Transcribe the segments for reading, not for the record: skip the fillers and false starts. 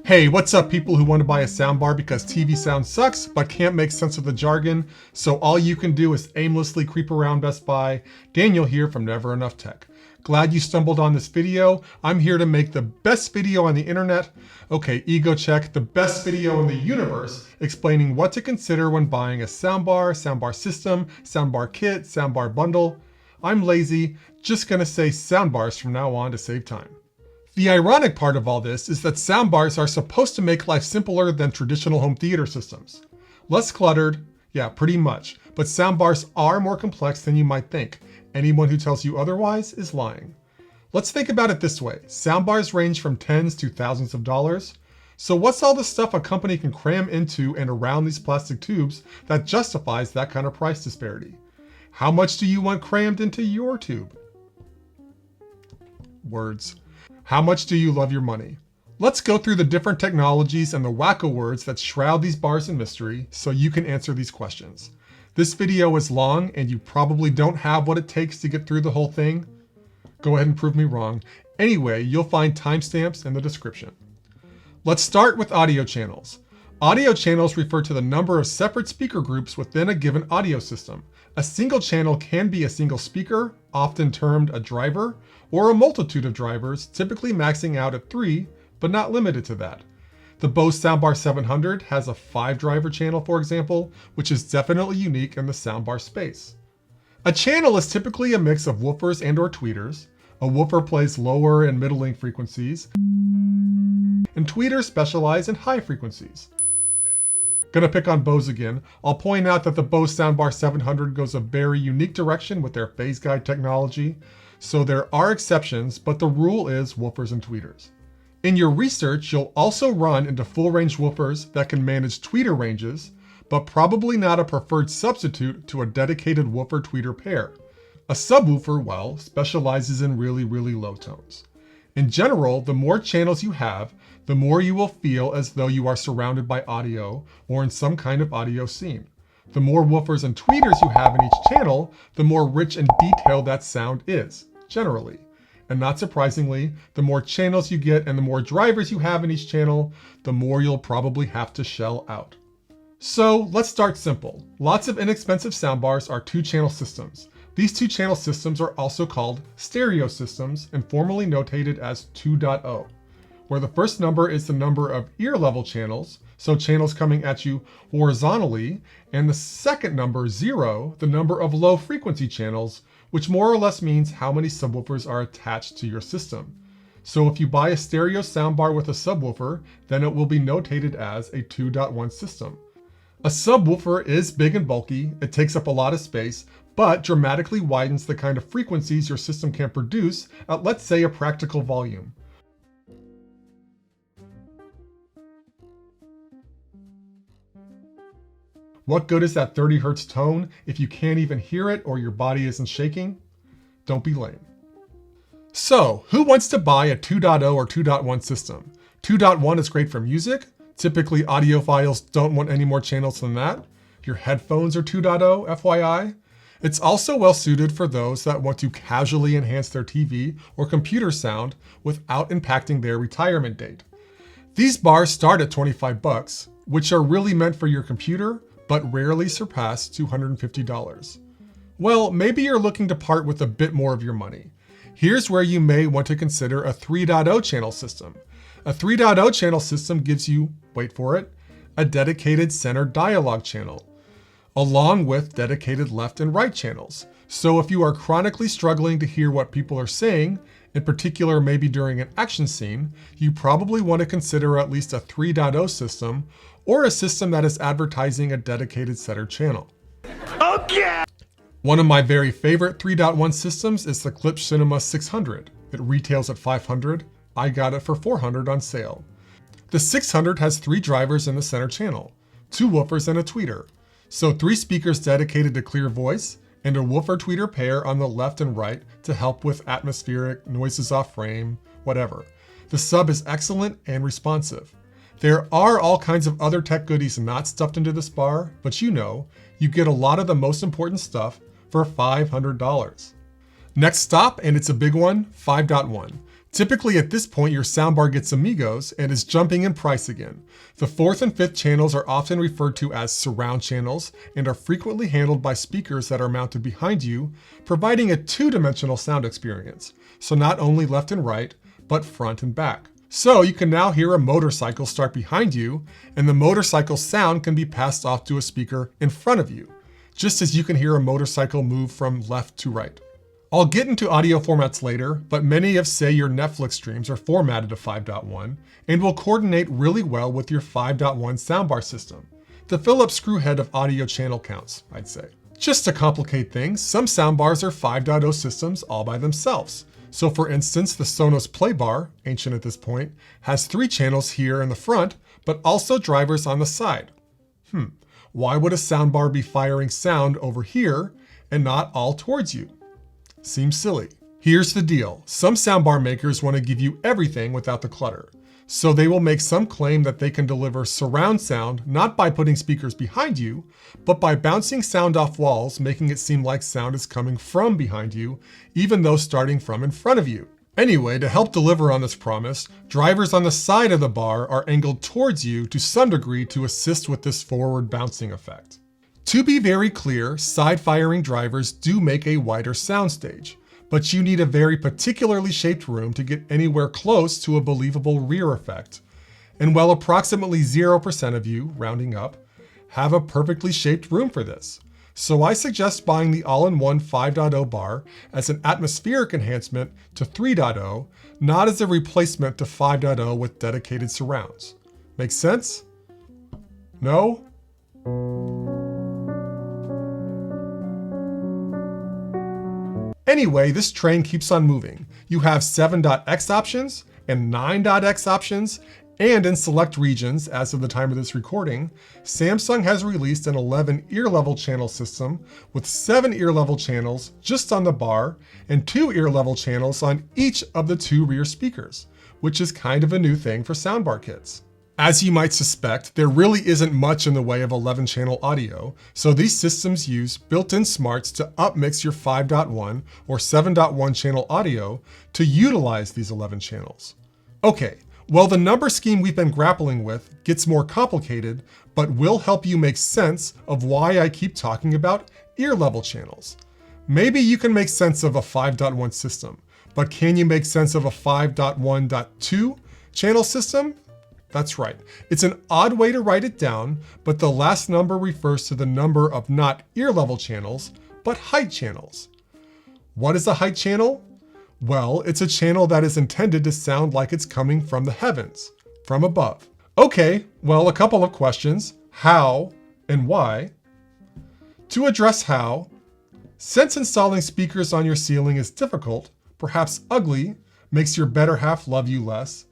Hey, what's up people who want to buy a soundbar because TV sound sucks but can't make sense of the jargon, so all you can do is aimlessly creep around Best Buy? Daniel here from Never Enough Tech. Glad you stumbled on this video. I'm here to make the best video on the internet. Okay, ego check, the best video in the universe explaining what to consider when buying a soundbar, soundbar system, soundbar kit, soundbar bundle. I'm lazy, just gonna say soundbars from now on to save time. The ironic part of all this is that soundbars are supposed to make life simpler than traditional home theater systems. Less cluttered, yeah, pretty much, but soundbars are more complex than you might think. Anyone who tells you otherwise is lying. Let's think about it this way. Soundbars range from tens to thousands of dollars. So what's all the stuff a company can cram into and around these plastic tubes that justifies that kind of price disparity? How much do you want crammed into your tube? Words. How much do you love your money? Let's go through the different technologies and the wacko words that shroud these bars in mystery so you can answer these questions. This video is long and you probably don't have what it takes to get through the whole thing. Go ahead and prove me wrong. Anyway, you'll find timestamps in the description. Let's start with audio channels. Audio channels refer to the number of separate speaker groups within a given audio system. A single channel can be a single speaker, often termed a driver, or a multitude of drivers, typically maxing out at 3, but not limited to that. The Bose Soundbar 700 has a 5-driver channel, for example, which is definitely unique in the soundbar space. A channel is typically a mix of woofers and/or tweeters. A woofer plays lower and middling frequencies, and tweeters specialize in high frequencies. Gonna pick on Bose again. I'll point out that the Bose Soundbar 700 goes a very unique direction with their phase guide technology, so there are exceptions, but the rule is woofers and tweeters. In your research, you'll also run into full-range woofers that can manage tweeter ranges, but probably not a preferred substitute to a dedicated woofer-tweeter pair. A subwoofer, well, specializes in really low tones. In general, the more channels you have, the more you will feel as though you are surrounded by audio or in some kind of audio scene. The more woofers and tweeters you have in each channel, the more rich and detailed that sound is, generally. And not surprisingly, the more channels you get and the more drivers you have in each channel, the more you'll probably have to shell out. So let's start simple. Lots of inexpensive soundbars are 2-channel systems. These 2-channel systems are also called stereo systems and formally notated as 2.0, where the first number is the number of ear level channels, so channels coming at you horizontally, and the second number, 0, the number of low frequency channels, which more or less means how many subwoofers are attached to your system. So if you buy a stereo soundbar with a subwoofer, then it will be notated as a 2.1 system. A subwoofer is big and bulky, it takes up a lot of space, but dramatically widens the kind of frequencies your system can produce at, let's say, a practical volume. What good is that 30 Hz tone if you can't even hear it or your body isn't shaking? Don't be lame. So, who wants to buy a 2.0 or 2.1 system? 2.1 is great for music. Typically, audiophiles don't want any more channels than that. Your headphones are 2.0, FYI. It's also well suited for those that want to casually enhance their TV or computer sound without impacting their retirement date. These bars start at $25, which are really meant for your computer, but rarely surpass $250. Well, maybe you're looking to part with a bit more of your money. Here's where you may want to consider a 3.0 channel system. A 3.0 channel system gives you, wait for it, a dedicated center dialogue channel, along with dedicated left and right channels. So if you are chronically struggling to hear what people are saying, in particular maybe during an action scene, you probably want to consider at least a 3.0 system or a system that is advertising a dedicated center channel. Okay. One of my very favorite 3.1 systems is the Klipsch Cinema 600. It retails at $500. I got it for $400 on sale. The 600 has 3 drivers in the center channel, 2 woofers and a tweeter. So 3 speakers dedicated to clear voice and a woofer-tweeter pair on the left and right to help with atmospheric, noises off frame, whatever. The sub is excellent and responsive. There are all kinds of other tech goodies not stuffed into this bar, but you know, you get a lot of the most important stuff for $500. Next stop, and it's a big one, 5.1. Typically at this point, your soundbar gets amigos and is jumping in price again. The 4th and 5th channels are often referred to as surround channels and are frequently handled by speakers that are mounted behind you, providing a 2-dimensional sound experience. So not only left and right, but front and back. So you can now hear a motorcycle start behind you, and the motorcycle sound can be passed off to a speaker in front of you, just as you can hear a motorcycle move from left to right. I'll get into audio formats later, but many of, say, your Netflix streams are formatted to 5.1 and will coordinate really well with your 5.1 soundbar system. The Philips screw head of audio channel counts, I'd say. Just to complicate things, some soundbars are 5.0 systems all by themselves. So for instance, the Sonos Playbar, ancient at this point, has 3 channels here in the front, but also drivers on the side. Why would a soundbar be firing sound over here and not all towards you? Seems silly. Here's the deal. Some soundbar makers want to give you everything without the clutter. So they will make some claim that they can deliver surround sound not by putting speakers behind you, but by bouncing sound off walls, making it seem like sound is coming from behind you, even though starting from in front of you. Anyway, to help deliver on this promise, drivers on the side of the bar are angled towards you to some degree to assist with this forward bouncing effect. To be very clear, side-firing drivers do make a wider soundstage, but you need a very particularly shaped room to get anywhere close to a believable rear effect. And while approximately 0% of you, rounding up, have a perfectly shaped room for this. So I suggest buying the all-in-one 5.0 bar as an atmospheric enhancement to 3.0, not as a replacement to 5.0 with dedicated surrounds. Make sense? No? Anyway, this train keeps on moving. You have 7.x options and 9.x options, and in select regions, as of the time of this recording, Samsung has released an 11 ear-level channel system with 7 ear-level channels just on the bar and 2 ear-level channels on each of the 2 rear speakers, which is kind of a new thing for soundbar kits. As you might suspect, there really isn't much in the way of 11-channel audio, so these systems use built-in smarts to upmix your 5.1 or 7.1 channel audio to utilize these 11 channels. Okay, well, the number scheme we've been grappling with gets more complicated, but will help you make sense of why I keep talking about ear-level channels. Maybe you can make sense of a 5.1 system, but can you make sense of a 5.1.2 channel system? That's right. It's an odd way to write it down, but the last number refers to the number of not ear-level channels, but height channels. What is a height channel? Well, it's a channel that is intended to sound like it's coming from the heavens, from above. Okay, well, a couple of questions. How and why? To address how, since installing speakers on your ceiling is difficult, perhaps ugly, makes your better half love you less,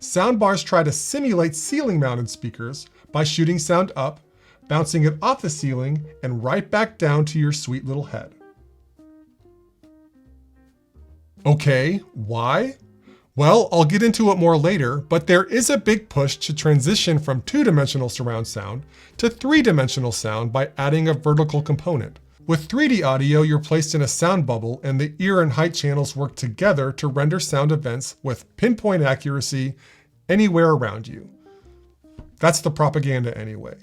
soundbars try to simulate ceiling-mounted speakers by shooting sound up, bouncing it off the ceiling, and right back down to your sweet little head. Okay, why? Well, I'll get into it more later, but there is a big push to transition from 2-dimensional surround sound to 3-dimensional sound by adding a vertical component. With 3D audio, you're placed in a sound bubble and the ear and height channels work together to render sound events with pinpoint accuracy anywhere around you. That's the propaganda anyway.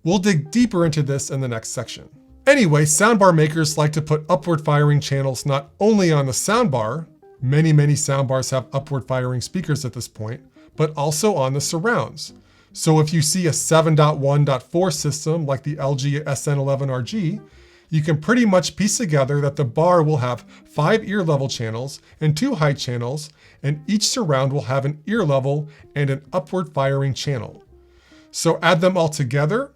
We'll dig deeper into this in the next section. Anyway, soundbar makers like to put upward firing channels not only on the soundbar, many soundbars have upward firing speakers at this point, but also on the surrounds. So if you see a 7.1.4 system like the LG SN11RG, you can pretty much piece together that the bar will have 5 ear level channels and 2 height channels, and each surround will have an ear level and an upward firing channel. So add them all together,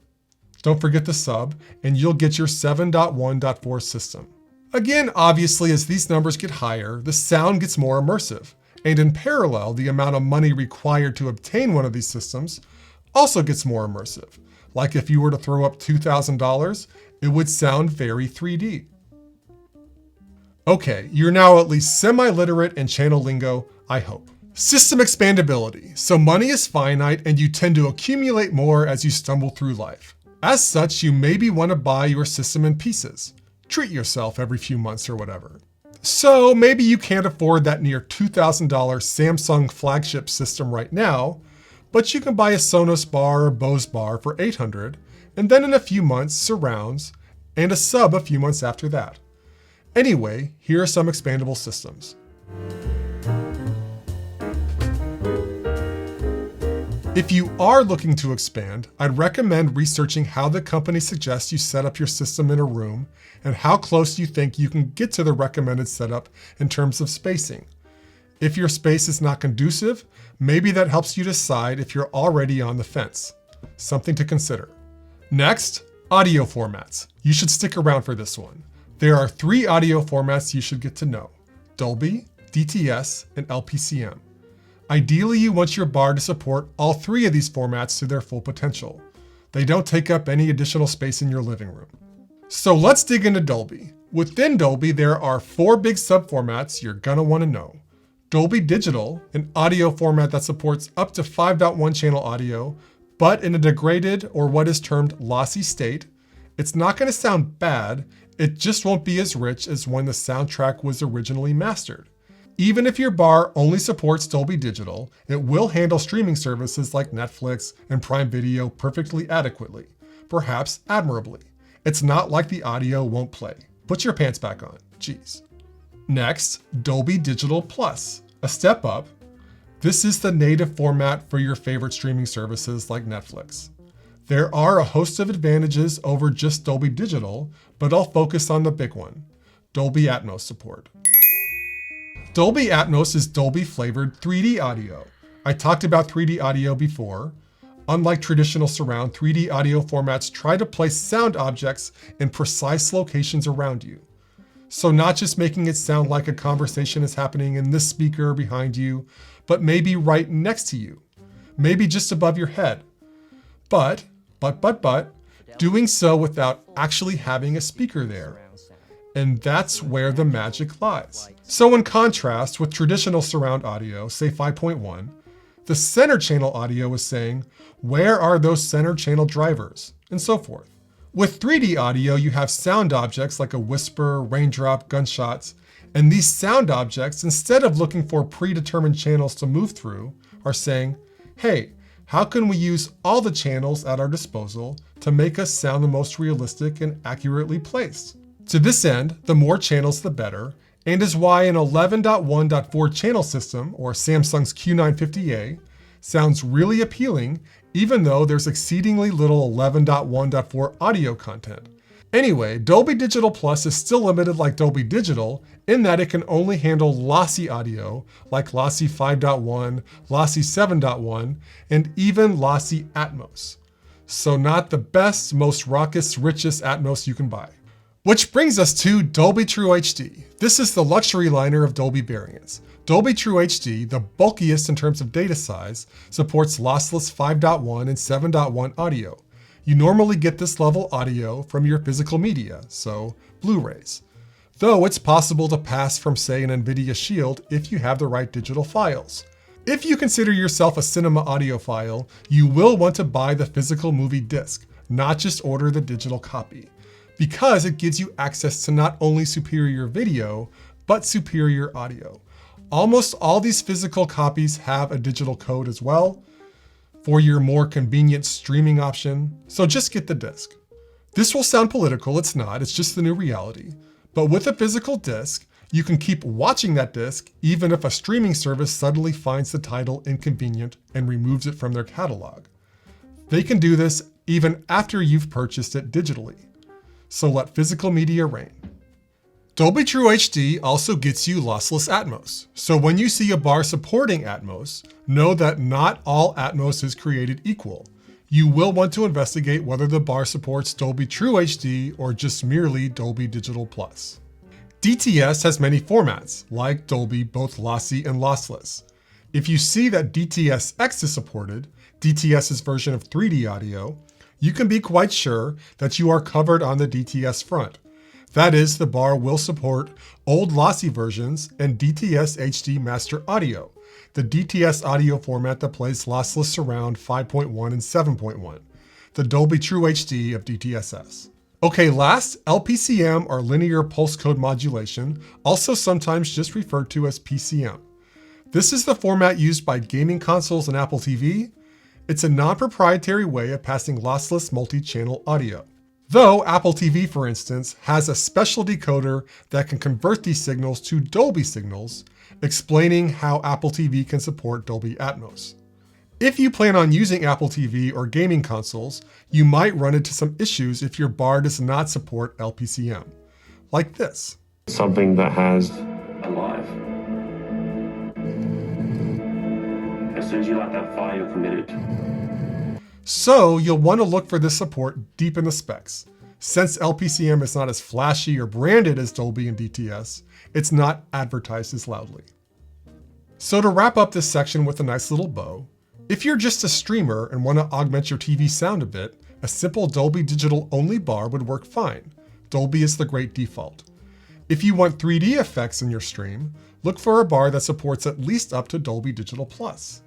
don't forget the sub, and you'll get your 7.1.4 system. Again, obviously, as these numbers get higher, the sound gets more immersive, and in parallel, the amount of money required to obtain one of these systems also gets more immersive. Like if you were to throw up $2,000, it would sound very 3D. Okay, you're now at least semi-literate in channel lingo, I hope. System expandability. So money is finite and you tend to accumulate more as you stumble through life. As such, you maybe want to buy your system in pieces. Treat yourself every few months or whatever. So maybe you can't afford that near $2,000 Samsung flagship system right now, but you can buy a Sonos bar or Bose bar for $800, and then in a few months, surrounds, and a sub a few months after that. Anyway, here are some expandable systems. If you are looking to expand, I'd recommend researching how the company suggests you set up your system in a room and how close you think you can get to the recommended setup in terms of spacing. If your space is not conducive, maybe that helps you decide if you're already on the fence. Something to consider. Next, audio formats. You should stick around for this one. There are 3 audio formats you should get to know: Dolby, DTS, and LPCM. Ideally, you want your bar to support all 3 of these formats to their full potential. They don't take up any additional space in your living room. So let's dig into Dolby. Within Dolby, there are 4 big subformats you're gonna wanna know. Dolby Digital, an audio format that supports up to 5.1 channel audio, but in a degraded or what is termed lossy state. It's not gonna sound bad, it just won't be as rich as when the soundtrack was originally mastered. Even if your bar only supports Dolby Digital, it will handle streaming services like Netflix and Prime Video perfectly adequately, perhaps admirably. It's not like the audio won't play. Put your pants back on, geez. Next, Dolby Digital Plus, a step up. This is the native format for your favorite streaming services like Netflix. There are a host of advantages over just Dolby Digital, but I'll focus on the big one: Dolby Atmos support. Dolby Atmos is Dolby flavored 3D audio. I talked about 3D audio before. Unlike traditional surround, 3D audio formats try to place sound objects in precise locations around you. So not just making it sound like a conversation is happening in this speaker behind you, but maybe right next to you, maybe just above your head. But, doing so without actually having a speaker there. And that's where the magic lies. So in contrast with traditional surround audio, say 5.1, the center channel audio is saying, where are those center channel drivers? And so forth. With 3D audio, you have sound objects like a whisper, raindrop, gunshots, and these sound objects, instead of looking for predetermined channels to move through, are saying, hey, how can we use all the channels at our disposal to make us sound the most realistic and accurately placed? To this end, the more channels the better, and is why an 11.1.4 channel system, or Samsung's Q950A, sounds really appealing even though there's exceedingly little 11.1.4 audio content. Anyway, Dolby Digital Plus is still limited like Dolby Digital in that it can only handle lossy audio like lossy 5.1, lossy 7.1, and even lossy Atmos. So not the best, most raucous, richest Atmos you can buy. Which brings us to Dolby True HD. This is the luxury liner of Dolby variants. Dolby True HD, the bulkiest in terms of data size, supports lossless 5.1 and 7.1 audio. You normally get this level audio from your physical media, so Blu-rays. Though it's possible to pass from, say, an NVIDIA Shield if you have the right digital files. If you consider yourself a cinema audiophile, you will want to buy the physical movie disc, not just order the digital copy, because it gives you access to not only superior video, but superior audio. Almost all these physical copies have a digital code as well for your more convenient streaming option, so just get the disc. This will sound political, it's not, it's just the new reality. But with a physical disc, you can keep watching that disc even if a streaming service suddenly finds the title inconvenient and removes it from their catalog. They can do this even after you've purchased it digitally. So let physical media reign. Dolby True HD also gets you lossless Atmos. So when you see a bar supporting Atmos, know that not all Atmos is created equal. You will want to investigate whether the bar supports Dolby True HD or just merely Dolby Digital Plus. DTS has many formats, like Dolby both lossy and lossless. If you see that DTS-X is supported, DTS's version of 3D audio, you can be quite sure that you are covered on the DTS front. That is, the bar will support old lossy versions and DTS HD Master Audio, the DTS audio format that plays lossless surround 5.1 and 7.1, the Dolby True HD of DTSS. Okay, last, LPCM or linear pulse code modulation, also sometimes just referred to as PCM. This is the format used by gaming consoles and Apple TV. It's a non-proprietary way of passing lossless multi-channel audio. Though Apple TV, for instance, has a special decoder that can convert these signals to Dolby signals, explaining how Apple TV can support Dolby Atmos. If you plan on using Apple TV or gaming consoles, you might run into some issues if your bar does not support LPCM, like this. Something that has alive. As soon as you light that fire, you're committed. So you'll want to look for this support deep in the specs. Since LPCM is not as flashy or branded as Dolby and DTS, it's not advertised as loudly. So to wrap up this section with a nice little bow, if you're just a streamer and want to augment your TV sound a bit, a simple Dolby Digital only bar would work fine. Dolby is the great default. If you want 3D effects in your stream, look for a bar that supports at least up to Dolby Digital Plus.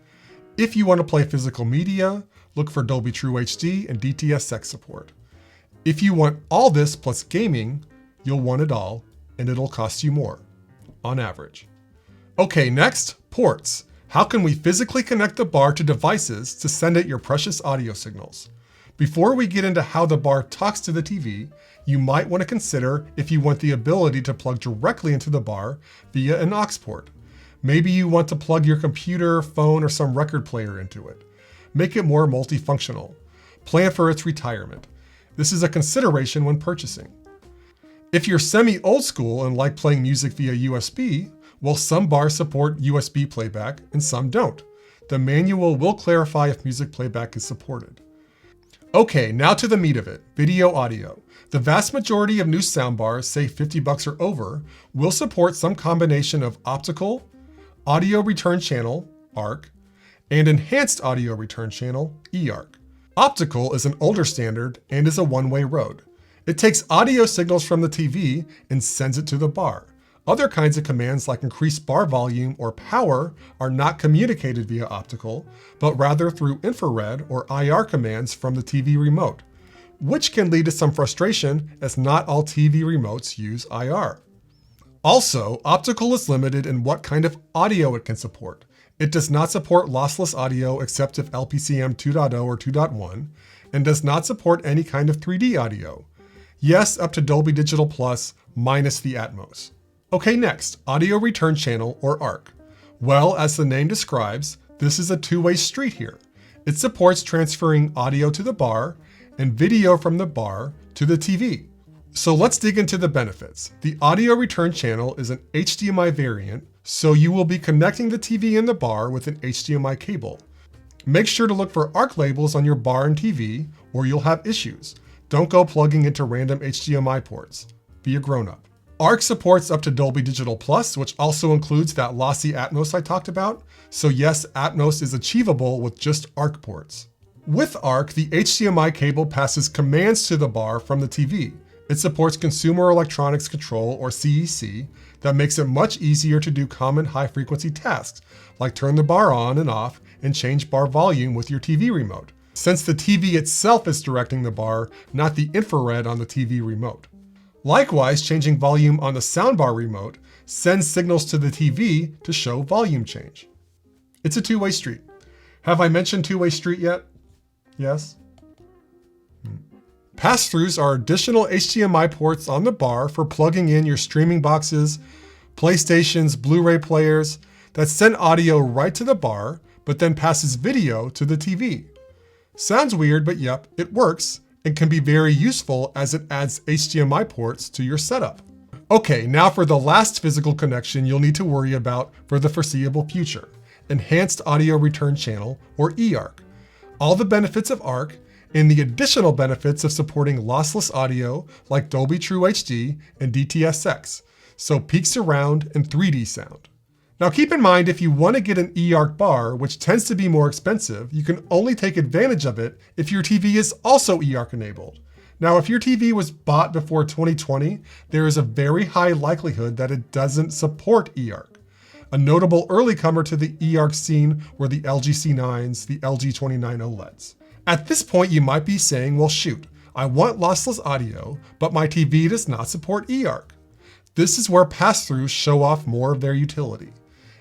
If you want to play physical media, look for Dolby True HD and DTS:X support. If you want all this plus gaming, you'll want it all, and it'll cost you more, on average. Okay, next, ports. How can we physically connect the bar to devices to send it your precious audio signals? Before we get into how the bar talks to the TV, you might want to consider if you want the ability to plug directly into the bar via an aux port. Maybe you want to plug your computer, phone, or some record player into it. Make it more multifunctional. Plan for its retirement. This is a consideration when purchasing. If you're semi-old school and like playing music via USB, well, some bars support USB playback and some don't. The manual will clarify if music playback is supported. Okay, now to the meat of it, video audio. The vast majority of new soundbars, say $50 or over, will support some combination of optical, audio return channel, ARC, and enhanced audio return channel, eARC. Optical is an older standard and is a one-way road. It takes audio signals from the TV and sends it to the bar. Other kinds of commands like increase bar volume or power are not communicated via optical, but rather through infrared or IR commands from the TV remote, which can lead to some frustration as not all TV remotes use IR. Also, optical is limited in what kind of audio it can support. It does not support lossless audio except if LPCM 2.0 or 2.1, and does not support any kind of 3D audio. Yes, up to Dolby Digital Plus minus the Atmos. Okay, next, audio return channel or ARC. Well, as the name describes, this is a two-way street here. It supports transferring audio to the bar and video from the bar to the TV. So let's dig into the benefits. The audio return channel is an HDMI variant, so you will be connecting the TV and the bar with an HDMI cable. Make sure to look for ARC labels on your bar and TV, or you'll have issues. Don't go plugging into random HDMI ports. Be a grown-up. ARC supports up to Dolby Digital Plus, which also includes that lossy Atmos I talked about. So yes, Atmos is achievable with just ARC ports. With ARC, the HDMI cable passes commands to the bar from the TV. It supports Consumer Electronics Control, or CEC, that makes it much easier to do common high-frequency tasks, like turn the bar on and off and change bar volume with your TV remote, since the TV itself is directing the bar, not the infrared on the TV remote. Likewise, changing volume on the SoundBar remote sends signals to the TV to show volume change. It's a two-way street. Have I mentioned two-way street yet? Yes? Pass-throughs are additional HDMI ports on the bar for plugging in your streaming boxes, PlayStations, Blu-ray players that send audio right to the bar, but then passes video to the TV. Sounds weird, but yep, it works and can be very useful as it adds HDMI ports to your setup. Okay, now for the last physical connection you'll need to worry about for the foreseeable future, enhanced audio return channel, or eARC. All the benefits of ARC and the additional benefits of supporting lossless audio like Dolby True HD and DTS:X, so peak surround and 3D sound. Now keep in mind, if you want to get an eARC bar, which tends to be more expensive, you can only take advantage of it if your TV is also eARC enabled. Now, if your TV was bought before 2020, there is a very high likelihood that it doesn't support eARC. A notable early comer to the eARC scene were the LG C9s, the LG 29 OLEDs. At this point, you might be saying, well shoot, I want lossless audio, but my TV does not support eARC. This is where pass-throughs show off more of their utility.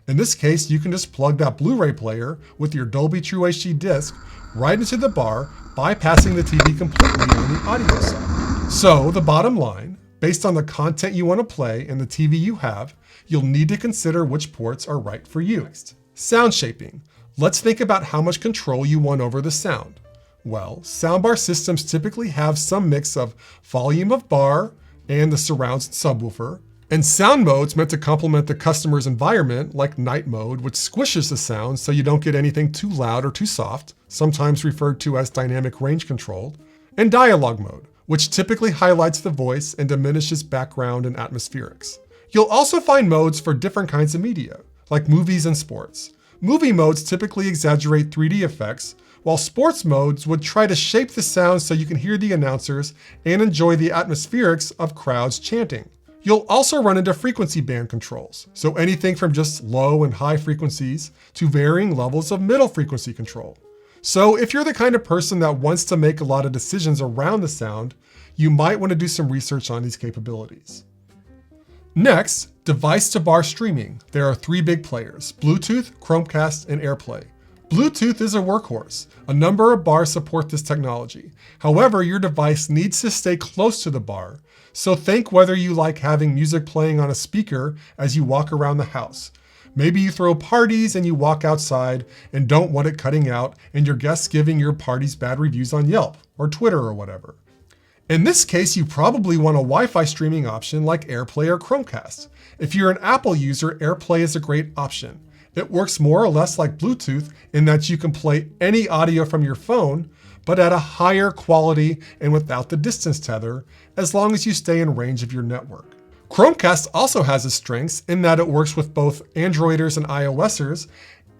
In this case, you can just plug that Blu-ray player with your Dolby True HD disc right into the bar, bypassing the TV completely on the audio side. So the bottom line, based on the content you want to play and the TV you have, you'll need to consider which ports are right for you. Next, sound shaping. Let's think about how much control you want over the sound. Well, soundbar systems typically have some mix of volume of bar and the surrounds subwoofer, and sound modes meant to complement the customer's environment, like night mode, which squishes the sound so you don't get anything too loud or too soft, sometimes referred to as dynamic range controlled, and dialogue mode, which typically highlights the voice and diminishes background and atmospherics. You'll also find modes for different kinds of media, like movies and sports. Movie modes typically exaggerate 3D effects, while sports modes would try to shape the sound so you can hear the announcers and enjoy the atmospherics of crowds chanting. You'll also run into frequency band controls, so anything from just low and high frequencies to varying levels of middle frequency control. So if you're the kind of person that wants to make a lot of decisions around the sound, you might want to do some research on these capabilities. Next, device to bar streaming. There are 3 big players: Bluetooth, Chromecast, and AirPlay. Bluetooth is a workhorse. A number of bars support this technology. However, your device needs to stay close to the bar. So think whether you like having music playing on a speaker as you walk around the house. Maybe you throw parties and you walk outside and don't want it cutting out and your guests giving your parties bad reviews on Yelp or Twitter or whatever. In this case, you probably want a Wi-Fi streaming option like AirPlay or Chromecast. If you're an Apple user, AirPlay is a great option. It works more or less like Bluetooth in that you can play any audio from your phone, but at a higher quality and without the distance tether, as long as you stay in range of your network. Chromecast also has its strengths in that it works with both Androiders and iOSers,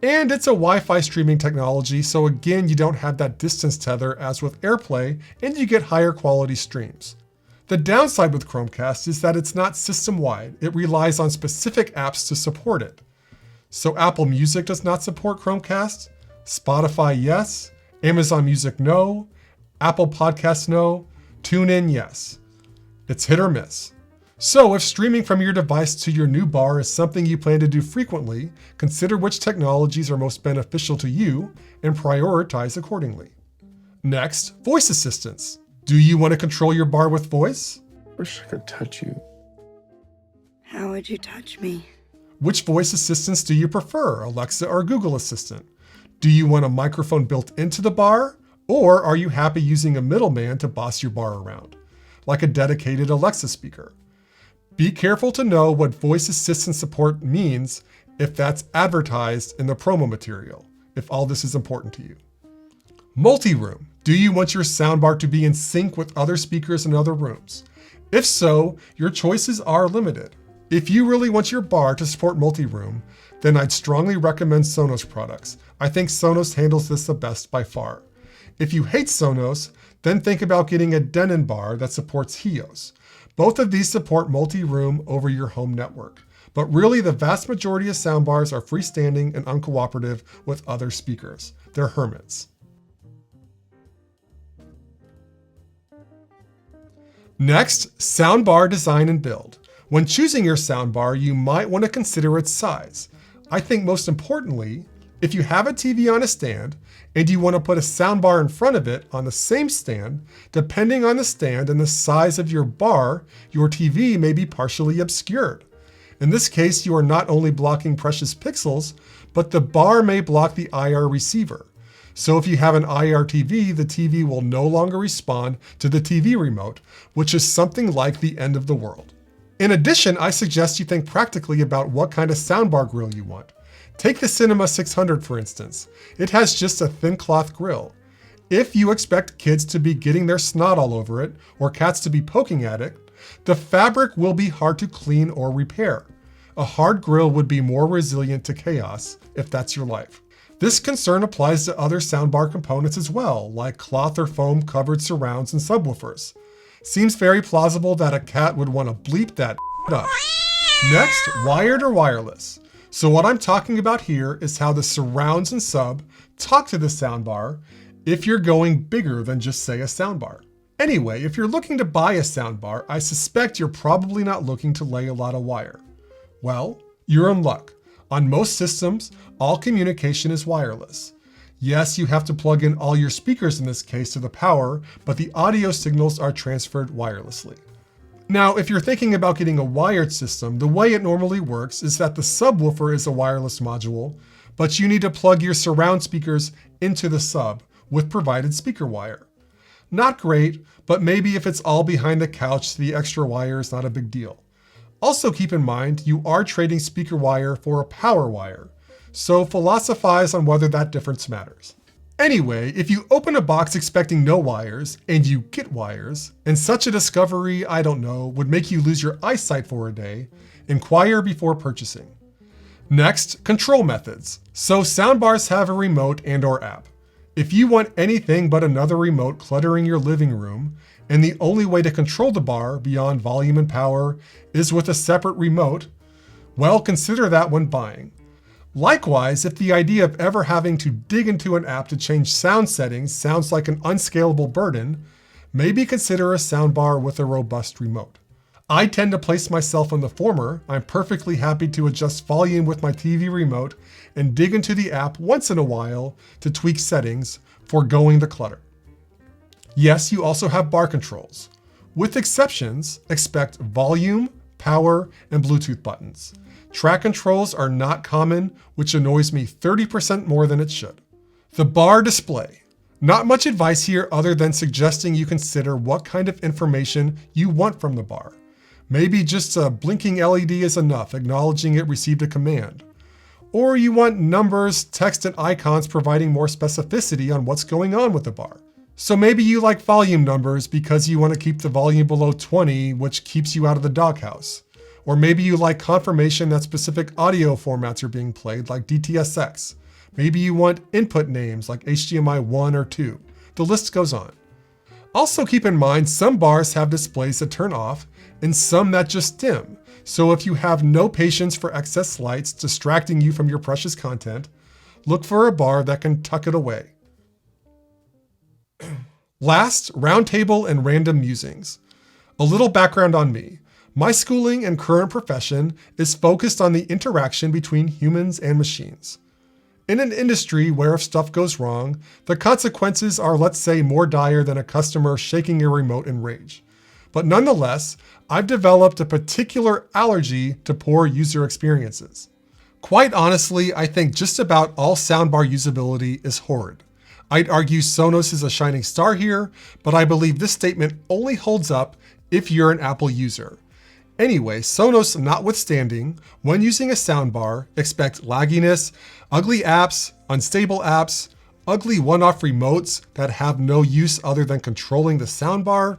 and it's a Wi-Fi streaming technology, so again, you don't have that distance tether as with AirPlay, and you get higher quality streams. The downside with Chromecast is that it's not system-wide. It relies on specific apps to support it. So Apple Music does not support Chromecast, Spotify yes, Amazon Music no, Apple Podcasts no, TuneIn yes. It's hit or miss. So if streaming from your device to your new bar is something you plan to do frequently, consider which technologies are most beneficial to you and prioritize accordingly. Next, voice assistants. Do you want to control your bar with voice? Wish I could touch you. How would you touch me? Which voice assistants do you prefer, Alexa or Google Assistant? Do you want a microphone built into the bar, or are you happy using a middleman to boss your bar around, like a dedicated Alexa speaker? Be careful to know what voice assistant support means if that's advertised in the promo material, if all this is important to you. Multiroom. Do you want your soundbar to be in sync with other speakers in other rooms? If so, your choices are limited. If you really want your bar to support multi-room, then I'd strongly recommend Sonos products. I think Sonos handles this the best by far. If you hate Sonos, then think about getting a Denon bar that supports Hios. Both of these support multi-room over your home network. But really, the vast majority of soundbars are freestanding and uncooperative with other speakers. They're hermits. Next, soundbar design and build. When choosing your soundbar, you might want to consider its size. I think most importantly, if you have a TV on a stand and you want to put a soundbar in front of it on the same stand, depending on the stand and the size of your bar, your TV may be partially obscured. In this case, you are not only blocking precious pixels, but the bar may block the IR receiver. So if you have an IR TV, the TV will no longer respond to the TV remote, which is something like the end of the world. In addition, I suggest you think practically about what kind of soundbar grill you want. Take the Cinema 600 for instance. It has just a thin cloth grill. If you expect kids to be getting their snot all over it, or cats to be poking at it, the fabric will be hard to clean or repair. A hard grill would be more resilient to chaos if that's your life. This concern applies to other soundbar components as well, like cloth or foam covered surrounds and subwoofers. Seems very plausible that a cat would want to bleep that up. Next, wired or wireless. So what I'm talking about here is how the surrounds and sub talk to the soundbar if you're going bigger than just say a soundbar. Anyway, if you're looking to buy a soundbar, I suspect you're probably not looking to lay a lot of wire. Well, you're in luck. On most systems, all communication is wireless. Yes, you have to plug in all your speakers in this case to the power, but the audio signals are transferred wirelessly. Now, if you're thinking about getting a wired system, the way it normally works is that the subwoofer is a wireless module, but you need to plug your surround speakers into the sub with provided speaker wire. Not great, but maybe if it's all behind the couch, the extra wire is not a big deal. Also keep in mind, you are trading speaker wire for a power wire, so philosophize on whether that difference matters. Anyway, if you open a box expecting no wires, and you get wires, and such a discovery, I don't know, would make you lose your eyesight for a day, inquire before purchasing. Next, control methods. So soundbars have a remote and/or app. If you want anything but another remote cluttering your living room, and the only way to control the bar beyond volume and power is with a separate remote, well, consider that when buying. Likewise, if the idea of ever having to dig into an app to change sound settings sounds like an unscalable burden, maybe consider a soundbar with a robust remote. I tend to place myself in the former. I'm perfectly happy to adjust volume with my TV remote and dig into the app once in a while to tweak settings, foregoing the clutter. Yes, you also have bar controls. With exceptions, expect volume, power, and Bluetooth buttons. Track controls are not common, which annoys me 30% more than it should. The bar display. Not much advice here other than suggesting you consider what kind of information you want from the bar. Maybe just a blinking LED is enough, acknowledging it received a command. Or you want numbers, text, and icons providing more specificity on what's going on with the bar. So maybe you like volume numbers because you want to keep the volume below 20, which keeps you out of the doghouse. Or maybe you like confirmation that specific audio formats are being played, like DTSX. Maybe you want input names like HDMI 1 or 2. The list goes on. Also keep in mind, some bars have displays that turn off and some that just dim. So if you have no patience for excess lights distracting you from your precious content, look for a bar that can tuck it away. Last, Roundtable and random musings. A little background on me. My schooling and current profession is focused on the interaction between humans and machines. In an industry where if stuff goes wrong, the consequences are, let's say, more dire than a customer shaking a remote in rage. But nonetheless, I've developed a particular allergy to poor user experiences. Quite honestly, I think just about all soundbar usability is horrid. I'd argue Sonos is a shining star here, but I believe this statement only holds up if you're an Apple user. Anyway, Sonos notwithstanding, when using a soundbar, expect lagginess, ugly apps, unstable apps, ugly one-off remotes that have no use other than controlling the soundbar,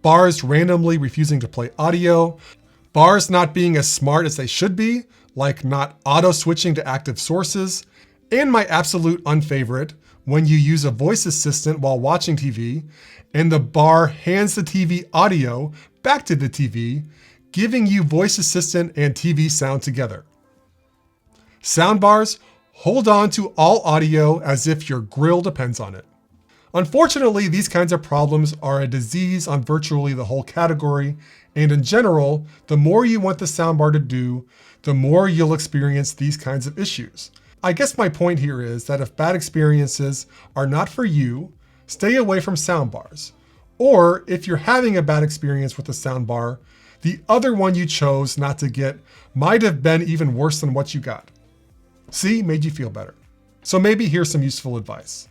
bars randomly refusing to play audio, bars not being as smart as they should be, like not auto-switching to active sources, and my absolute unfavorite, when you use a voice assistant while watching TV, and the bar hands the TV audio back to the TV, giving you voice assistant and TV sound together. Soundbars, hold on to all audio as if your grill depends on it. Unfortunately, these kinds of problems are a disease on virtually the whole category, and in general, the more you want the soundbar to do, the more you'll experience these kinds of issues. I guess my point here is that if bad experiences are not for you, stay away from soundbars. Or if you're having a bad experience with a soundbar, the other one you chose not to get might have been even worse than what you got. See, made you feel better. So maybe here's some useful advice.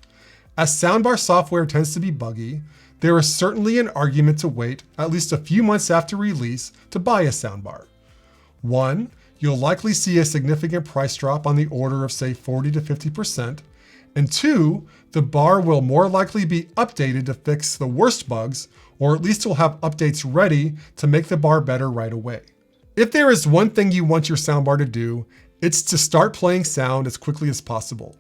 As soundbar software tends to be buggy, there is certainly an argument to wait at least a few months after release to buy a soundbar. 1, you'll likely see a significant price drop on the order of say 40 to 50%. And 2, the bar will more likely be updated to fix the worst bugs, or at least will have updates ready to make the bar better right away. If there is one thing you want your soundbar to do, it's to start playing sound as quickly as possible.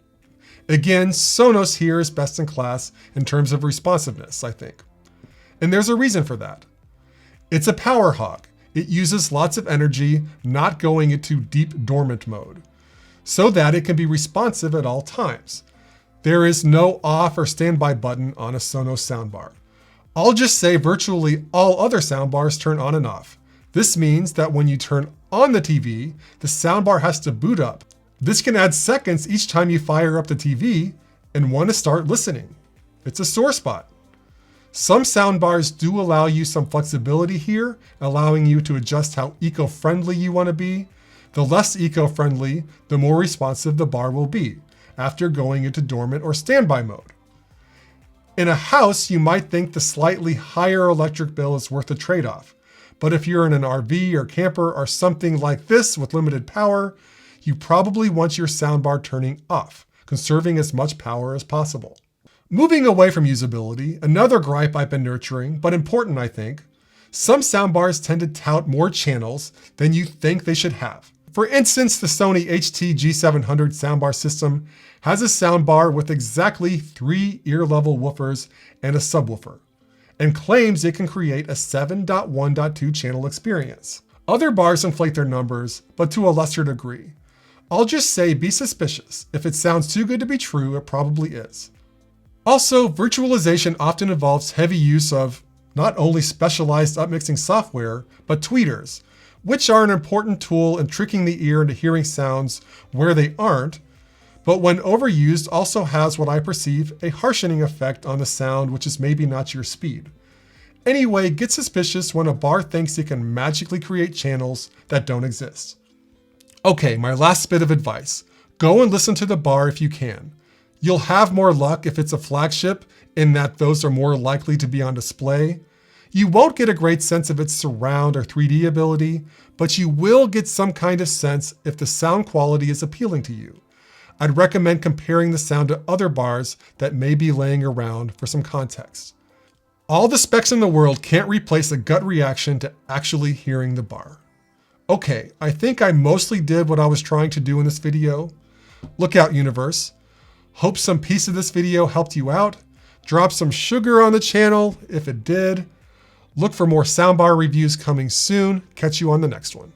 Again, Sonos here is best in class in terms of responsiveness, I think. And there's a reason for that. It's a power hog. It uses lots of energy, not going into deep dormant mode, so that it can be responsive at all times. There is no off or standby button on a Sonos soundbar. I'll just say virtually all other soundbars turn on and off. This means that when you turn on the TV, the soundbar has to boot up. This can add seconds each time you fire up the TV and want to start listening. It's a sore spot. Some soundbars do allow you some flexibility here, allowing you to adjust how eco-friendly you want to be. The less eco-friendly, the more responsive the bar will be after going into dormant or standby mode. In a house, you might think the slightly higher electric bill is worth the trade-off. But if you're in an RV or camper or something like this with limited power, you probably want your soundbar turning off, conserving as much power as possible. Moving away from usability, another gripe I've been nurturing, but important I think, some soundbars tend to tout more channels than you think they should have. For instance, the Sony HT-G700 soundbar system has a soundbar with exactly 3 ear-level woofers and a subwoofer, and claims it can create a 7.1.2 channel experience. Other bars inflate their numbers, but to a lesser degree. I'll just say be suspicious. If it sounds too good to be true, it probably is. Also, virtualization often involves heavy use of not only specialized upmixing software, but tweeters, which are an important tool in tricking the ear into hearing sounds where they aren't, but when overused also has what I perceive a harshening effect on the sound, which is maybe not your speed. Anyway, get suspicious when a bar thinks it can magically create channels that don't exist. Okay, my last bit of advice. Go and listen to the bar if you can. You'll have more luck if it's a flagship, in that those are more likely to be on display. You won't get a great sense of its surround or 3D ability, but you will get some kind of sense if the sound quality is appealing to you. I'd recommend comparing the sound to other bars that may be laying around for some context. All the specs in the world can't replace a gut reaction to actually hearing the bar. Okay, I think I mostly did what I was trying to do in this video. Look out, universe. Hope some piece of this video helped you out. Drop some sugar on the channel if it did. Look for more soundbar reviews coming soon. Catch you on the next one.